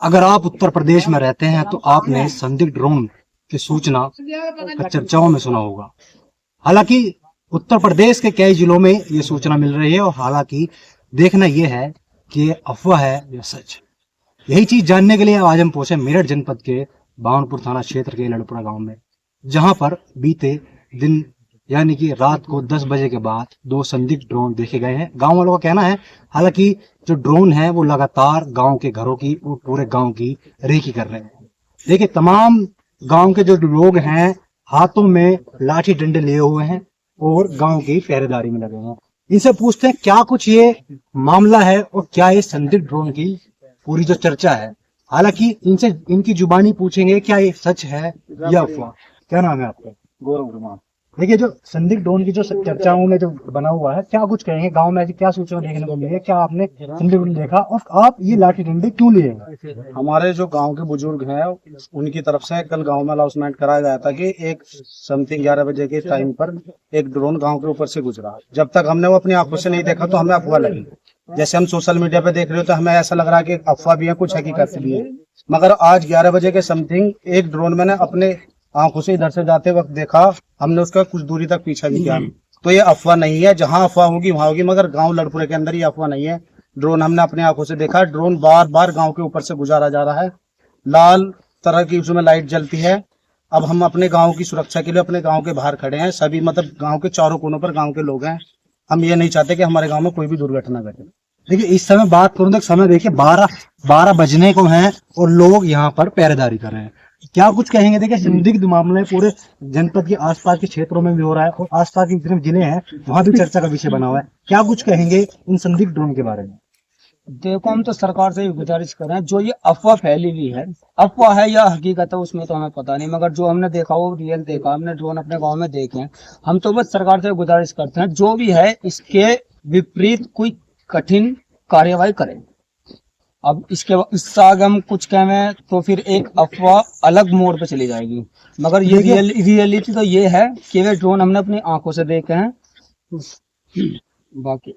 अगर आप उत्तर प्रदेश में रहते हैं तो आपने संदिग्ध ड्रोन की सूचना चर्चाओं में सुना होगा। हालांकि उत्तर प्रदेश के कई जिलों में ये सूचना मिल रही है और हालांकि देखना यह है कि ये अफवाह है या सच। यही चीज जानने के लिए आज हम पहुंचे मेरठ जनपद के बावनपुर थाना क्षेत्र के लड़पुरा गांव में, जहां पर बीते दिन यानी कि रात को 10 बजे के बाद 2 संदिग्ध ड्रोन देखे गए हैं। गांव वालों का कहना है हालांकि जो ड्रोन है वो लगातार गांव के घरों की और पूरे गांव की रेकी कर रहे हैं। देखिए, तमाम गांव के जो लोग हैं हाथों में लाठी डंडे लिए हुए हैं और गांव की पहरेदारी में लगे हैं। इनसे पूछते हैं क्या कुछ ये मामला है और क्या ये संदिग्ध ड्रोन की पूरी जो चर्चा है। हालांकि इनसे इनकी जुबानी पूछेंगे क्या ये सच है या अफवाह। क्या नाम है आपका? गौरव कुमार। देखिए, जो संदिग्ध ड्रोन की जो चर्चाओं में जो बना हुआ है, क्या कुछ कहेंगे? गांव में ऐसी क्या सूचना देखने को मिली है? क्या आपने संदिग्ध ड्रोन देखा और आप ये लाठी डंडे क्यों लिए? हमारे जो गांव के बुजुर्ग हैं उनकी तरफ से कल गांव में अनाउंसमेंट कराया गया था कि एक समथिंग 11 बजे के टाइम पर एक ड्रोन गांव के ऊपर से गुजरा। जब तक हमने वो अपनी आंखों से नहीं देखा तो हमें अफवाह लगी। जैसे हम सोशल मीडिया पे देख रहे हो तो हमें ऐसा लग रहा है कि अफवाह भी है, कुछ हकीकत भी है। मगर आज 11 बजे के समथिंग एक ड्रोन मैंने अपने आंखों से इधर से जाते वक्त देखा। हमने उसका कुछ दूरी तक पीछा भी किया। तो ये अफवाह नहीं है, जहां अफवाह होगी वहां होगी, मगर गांव लड़पुरे के अंदर ये अफवाह नहीं है। ड्रोन हमने अपनी आंखों से देखा। ड्रोन बार बार गांव के ऊपर से गुजारा जा रहा है। लाल तरह की उसमें लाइट जलती है। अब हम अपने गांव की सुरक्षा के लिए अपने गांव के बाहर खड़े हैं। सभी मतलब गांव के चारों कोनों पर गांव के लोग हैं। हम ये नहीं चाहते कि हमारे गांव में कोई भी दुर्घटना घटे। देखिए, इस समय बात करूं तो समय देखिए 12 बजने को हैं और लोग यहाँ पर पहरेदारी कर रहे हैं। क्या कुछ कहेंगे? देखिए, संदिग्ध मामले पूरे जनपद के आसपास के क्षेत्रों में भी हो रहा है और आसपास के जितने जिले हैं वहां भी चर्चा का विषय बना हुआ है। क्या कुछ कहेंगे इन संदिग्ध ड्रोन के बारे में? देखो, हम तो सरकार से गुजारिश कर रहे हैं, जो ये अफवाह फैली हुई है, अफवाह है या हकीकत है उसमें तो हमें पता नहीं, मगर जो हमने देखा वो रियल देखा। हमने ड्रोन अपने गांव में देखे हैं। हम तो बस सरकार से गुजारिश करते हैं जो भी है इसके विपरीत कोई कठिन कार्यवाही करें। अब इससे आगे हम कुछ कहें तो फिर एक अफवाह अलग मोड़ पे चली जाएगी। मगर ये रियलिटी तो ये है कि वे ड्रोन हमने अपनी आंखों से देखे हैं। बाकी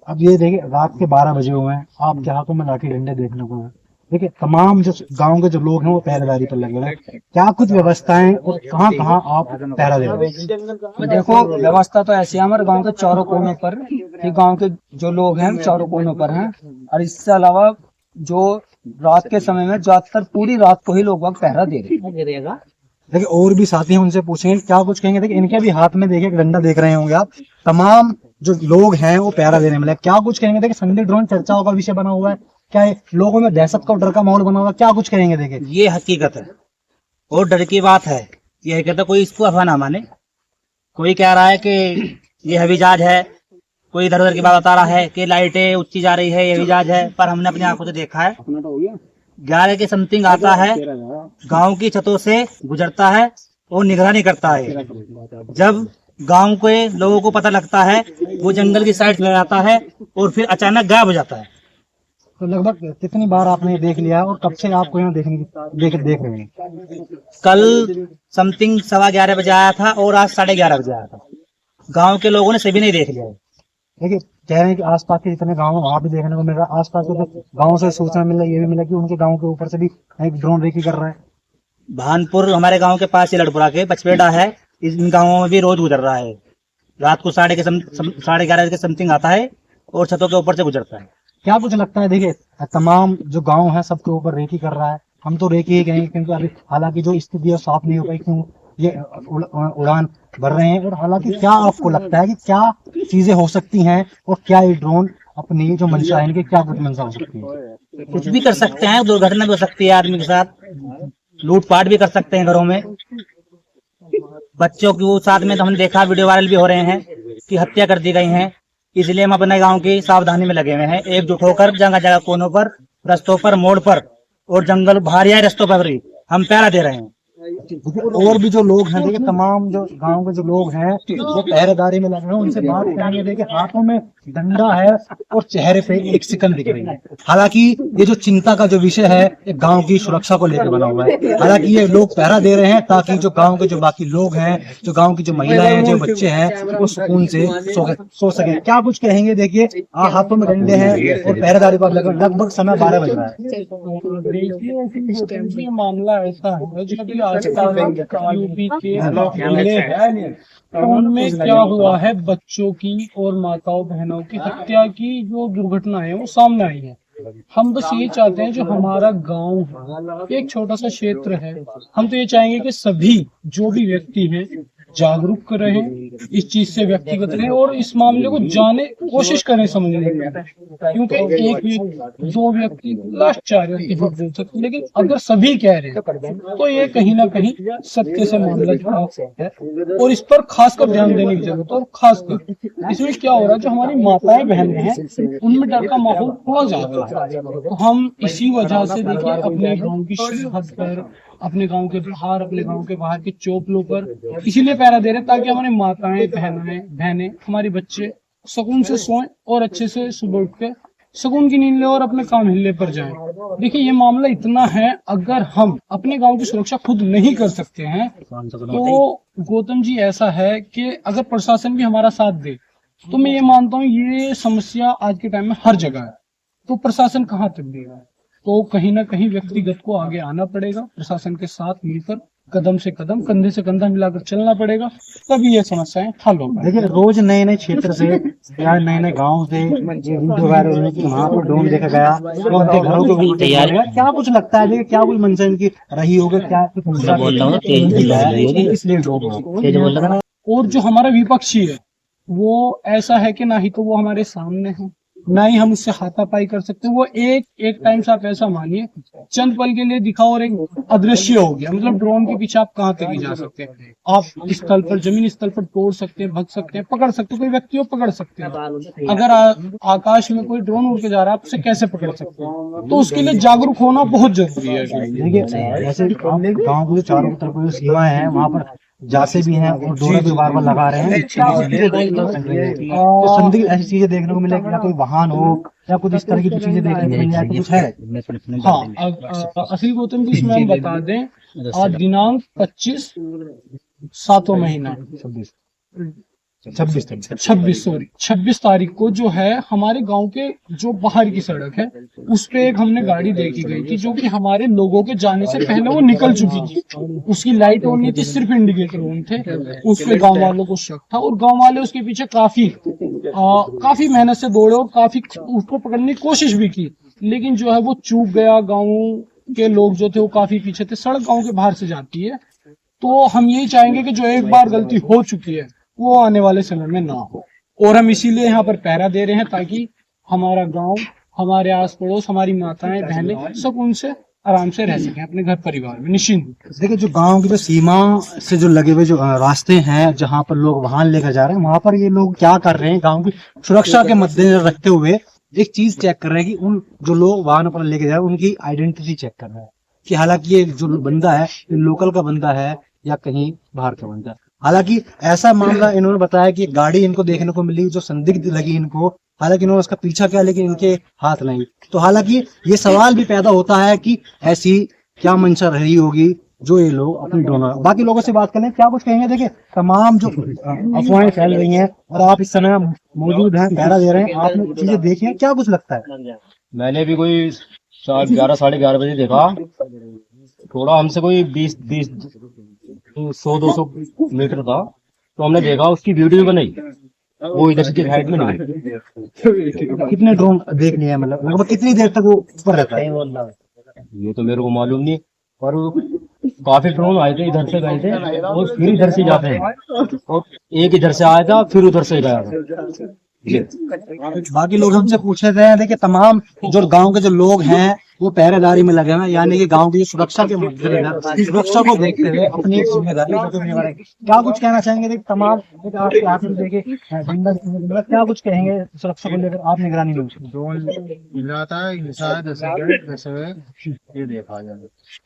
अब ये देखिए, रात के 12 बजे हुए हैं, आपके हाथों में लाठी डंडे देखने को हैं। देखिए, तमाम जो गांव के जो लोग हैं वो पहरेदारी पर लगे हैं। क्या कुछ व्यवस्थाएं और कहां कहां आप पहरा दे रहे हैं? देखो, व्यवस्था तो ऐसी है हमारे गांव के चारों कोनों पर, कि गांव के जो लोग हैं चारों कोनों पर हैं। और इससे अलावा जो रात के समय में ज्यादातर पूरी रात को ही लोग वक्त पहरा दे रहे हैं। देखिए, और भी साथी हैं, उनसे पूछेंगे क्या कुछ कहेंगे। देखिए, इनके भी हाथ में देखिए डंडा देख रहे होंगे आप। तमाम जो लोग हैं वो पहरा देने वाले, क्या कुछ कहेंगे? देखिए, संदिग्ध ड्रोन चर्चाओं का विषय बना हुआ है। क्या है, लोगों में दहशत का डर का माहौल बना हुआ है? क्या कुछ कहेंगे? देखिए, ये हकीकत है और डर की बात है। ये हकीकत है, कोई इसको अफवाह ना माने। कोई कह रहा है कि ये हवाईजहाज है, कोई इधर उधर की बात बता रहा है कि लाइटें ऊंची जा रही है, ये हवाईजहाज है, पर हमने अपनी आंखों से देखा है। 11 के समथिंग आता है, गांव की छतों से गुजरता है और निगरानी करता है। जब गांव के लोगों को पता लगता है वो जंगल की साइड चला जाता है और फिर अचानक गायब हो जाता है। तो लगभग कितनी बार आपने देख लिया और कब से आपको यहाँ देख रहे हैं? कल समथिंग 11:15 बजे आया था और आज 11:30 बजे आया था। गांव के लोगों ने सभी ने देख लिया है। देखिए, कह रहे हैं कि आसपास के जितने गांव हैं वहां भी देखने को मिल रहा है। आसपास के गांव से सूचना मिल रही है, ये भी मिला कि उनके गांव के ऊपर से भी एक ड्रोन रेकी कर रहा है। भानपुर हमारे गांव के पास ही लड़पुरा के पचपेड़ा है, इन गांवों में भी रोज गुजर रहा है। रात को 11:30 के समथिंग आता है और छतों के ऊपर से गुजरता है। क्या कुछ लगता है? देखिए, तमाम जो गांव है सबके ऊपर रेकी कर रहा है। हम तो रेकी ही कहेंगे क्योंकि अभी हालांकि जो स्थिति है साफ नहीं हो पाई, क्यों ये उड़ान भर रहे हैं। और हालांकि क्या आपको लगता है कि क्या चीजें हो सकती हैं और क्या ये ड्रोन अपनी जो मंशा है इनकी क्या कुछ मंशा हो सकती है? कुछ भी कर सकते हैं, दुर्घटना भी हो सकती है, आदमी के साथ लूटपाट भी कर सकते हैं घरों में। बच्चों की वो साथ में तो हमने देखा, वीडियो वायरल भी हो रहे हैं कि हत्या कर दी गई है। इसलिए हम अपने गांव की सावधानी में लगे हुए हैं, एकजुट होकर जगह जगह कोनों पर, रस्तों पर, मोड़ पर और जंगल बाहर या रस्तों पर भी हम पहरा दे रहे हैं। और भी जो लोग हैं, देखिए तमाम जो गांव के जो लोग हैं वो पहरेदारी में लगे हैं, उनसे बात करेंगे। देखिए, हाथों में डंडा है और चेहरे पे एक सिकन दिख रही है। हालांकि ये जो चिंता का जो विषय है ये गांव की सुरक्षा को लेकर बना हुआ है। हालांकि ये लोग पहरा दे रहे हैं ताकि जो गांव के जो बाकी लोग हैं, जो गांव की जो महिलाएं हैं, जो बच्चे हैं, वो सुकून से सो सके। क्या कुछ कहेंगे? देखिए हाथों में डंडे हैं और पहरेदारी पर लगभग समय 12 बज रहा है। देखिए मामला ऐसा है जो कि आजकल यूपी के हमले हैं, तो उनमें क्या हुआ है, बच्चों की और माताओं बहनों की हत्या की जो दुर्घटना है वो सामने आई है। हम बस ये चाहते हैं जो हमारा गांव है, एक छोटा सा क्षेत्र है, हम तो ये चाहेंगे कि सभी जो भी व्यक्ति हैं जागरूक रहें, इस चीज से व्यक्तिगत रहें और इस मामले को जाने कोशिश करें समझने की, क्योंकि एक दो व्यक्ति लास्ट 4 व्यक्ति वोट दे सकते, लेकिन अगर सभी कह रहे हैं तो ये कहीं ना कहीं सत्य से मामला जुड़ा है और इस पर खासकर ध्यान देने की जरूरत है। और खासकर इसमें क्या हो रहा है, जो हमारी माताएं बहनें हैं उनमें डर का माहौल थोड़ा ज्यादा है, तो हम इसी वजह से देखिए अपने गाँव की सरहद पर, अपने गांव के बाहर, अपने गांव के बाहर के चौपलों पर इसीलिए पहरा दे रहे हैं ताकि हमारी माताएं बहनें हमारे बच्चे सुकून से सोएं और अच्छे से सुबह उठ के सुकून की नींद ले और अपने काम हिलने पर जाएं। देखिए ये मामला इतना है, अगर हम अपने गांव की सुरक्षा खुद नहीं कर सकते हैं तो गौतम जी ऐसा है कि अगर प्रशासन भी हमारा साथ दे तो मैं ये मानता हूँ ये समस्या आज के टाइम में हर जगह है, तो प्रशासन कहाँ तक देगा, तो कहीं ना कहीं व्यक्तिगत को आगे आना पड़ेगा, प्रशासन के साथ मिलकर कदम से कदम, कंधे से कंधा मिलाकर चलना पड़ेगा, तभी ये समस्याएं हल होगा। देखिए रोज नए नए क्षेत्र से या नए नए गाँव से वीडियो वायरल होने की वहाँ पर ड्रोन देखा गया तो उनके घरों को भी तैयार है। क्या कुछ लगता है, देखिए क्या कोई मंशा इनकी रही होगी, क्या इसलिए ड्रोन? और जो हमारा विपक्षी है वो ऐसा है कि ना ही तो वो हमारे सामने है, ना ही हम उससे हाथापाई कर सकते हैं। वो एक टाइम से आप ऐसा मानिए चंद पल के लिए दिखा और एक अदृश्य हो गया, मतलब ड्रोन के पीछे आप कहाँ तक ही जा सकते हैं, आप स्थल पर, जमीन स्थल पर तोड़ सकते हैं, भग सकते हैं, पकड़ सकते हैं, कोई व्यक्ति को पकड़ सकते हैं। अगर आकाश में कोई ड्रोन उड़ के जा रहा है आप उसे कैसे पकड़ सकते हैं, तो उसके लिए जागरूक होना बहुत जरूरी है। देखिए जैसे गाँव के चारों तरफ जो सीमाएं हैं वहाँ पर जाते भी हैं और ड्रोन भी बार बार लगा रहे हैं, तो संदिग्ध ऐसी चीजें देखने को मिलेगी, या कोई वाहन हो या कुछ इस तरह की चीजें देखने को मिल जाए तो कुछ है? हाँ, असली गौतम जी इसमें हम बता दें, आज दिनांक 25 7वां महीना 26 तारीख को जो है हमारे गांव के जो बाहर की सड़क है उस पे एक हमने गाड़ी देखी गई थी जो कि हमारे लोगों के जाने से पहले वो निकल चुकी थी, उसकी लाइट ऑन नहीं थी, सिर्फ इंडिकेटर ऑन थे। उस पे गांव वालों को शक था और गांव वाले उसके पीछे काफी मेहनत से दौड़े और काफी उसको पकड़ने की कोशिश भी की, लेकिन जो है वो चूक गया। गाँव के लोग जो थे वो काफी पीछे थे, सड़क गाँव के बाहर से जाती है, तो हम यही चाहेंगे कि जो एक बार गलती हो चुकी है वो आने वाले समय में ना हो, और हम इसीलिए यहाँ पर पहरा दे रहे हैं ताकि हमारा गांव, हमारे आस पड़ोस, हमारी माताएं बहनें सुकून से आराम से रह सकें अपने घर परिवार में निश्चिंत। देखिए जो गांव की जो सीमा से जो लगे हुए जो रास्ते हैं जहां पर लोग वाहन लेकर जा रहे हैं, वहां पर ये लोग क्या कर रहे हैं, गांव की सुरक्षा के मद्देनजर रखते हुए एक चीज चेक कर रहे हैं कि उन जो लोग वाहन पर लेके जा रहे हैं उनकी आइडेंटिटी चेक कर रहे हैं कि हालांकि ये जो बंदा है ये लोकल का बंदा है या कहीं बाहर का बंदा है। हालांकि ऐसा मामला इन्होंने बताया कि गाड़ी इनको देखने को मिली जो संदिग्ध लगी इनको, हालांकि इन्होंने उसका पीछा किया लेकिन इनके हाथ नहीं। तो हालांकि ये सवाल भी पैदा होता है कि ऐसी क्या मंशा रही होगी जो ये लोग अपनी ड्रोन। बाकी लोगों से बात करें, क्या कुछ कहेंगे? देखिए तमाम जो अफवाहें फैल रही हैं और आप इस समय मौजूद हैं, पहरा दे रहे हैं, आपने चीजें देखी हैं, क्या कुछ लगता है? मैंने भी कोई 11 साढ़े 11 बजे देखा, थोड़ा हमसे कोई 100-200 मीटर था, तो हमने देखा उसकी वीडियो बनाई, वो इधर से साइड में नहीं। कितने ड्रोन देख लिया, मतलब लगभग कितनी देर तक वो ऊपर रहता है? ये तो मेरे को मालूम नहीं, पर काफी ड्रोन आए थे, इधर से गए थे और फिर इधर से जाते हैं, और एक इधर से आया था फिर उधर से गया था। बाकी लोग हमसे पूछ रहे थे, देखिए तमाम जो गांव के जो लोग हैं वो पहरेदारी में लगे हैं, यानी कि गांव की सुरक्षा के मद्देनजर सुरक्षा को देखते हुए अपनी जिम्मेदारी क्या कुछ कहना चाहेंगे? देख तमाम देखे क्या कुछ कहेंगे सुरक्षा को लेकर आप निगरानी में? ये देखा जाए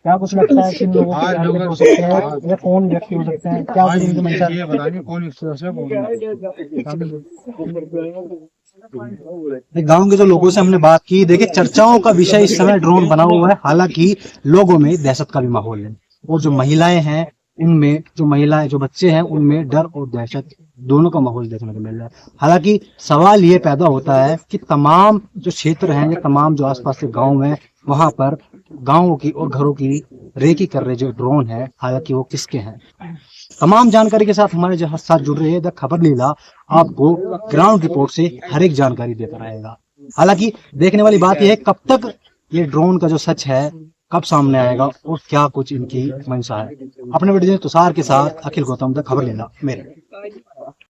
क्या कुछ लगता है कि लोग हो सकते हैं या कौन व्यक्ति हो सकते हैं, क्या ये बताइए कौन गांव के जो लोगों से हमने बात की, देखिए चर्चाओं का विषय इस समय ड्रोन बना हुआ है। हालांकि लोगों में दहशत का भी माहौल है, और जो महिलाएं हैं उनमें, जो बच्चे हैं उनमें डर और दहशत दोनों का माहौल देखने को मिल रहा है। हालांकि सवाल ये पैदा होता है कि तमाम जो क्षेत्र हैं या तमाम जो आसपास के गांव हैं, वहां पर गांवों की और घरों की रेकी कर रहे जो ड्रोन है, हालांकि वो किसके हैं। तमाम जानकारी के साथ हमारे जो साथ जुड़ रहे हैं द खबर लीला आपको ग्राउंड रिपोर्ट से हर एक जानकारी देता रहेगा। हालांकि देखने वाली बात यह है कब तक ये ड्रोन का जो सच है कब सामने आएगा और क्या कुछ इनकी मंशा है। अपने वीडियो तुषार के साथ अखिल गौतम द खबर लीला मेरे।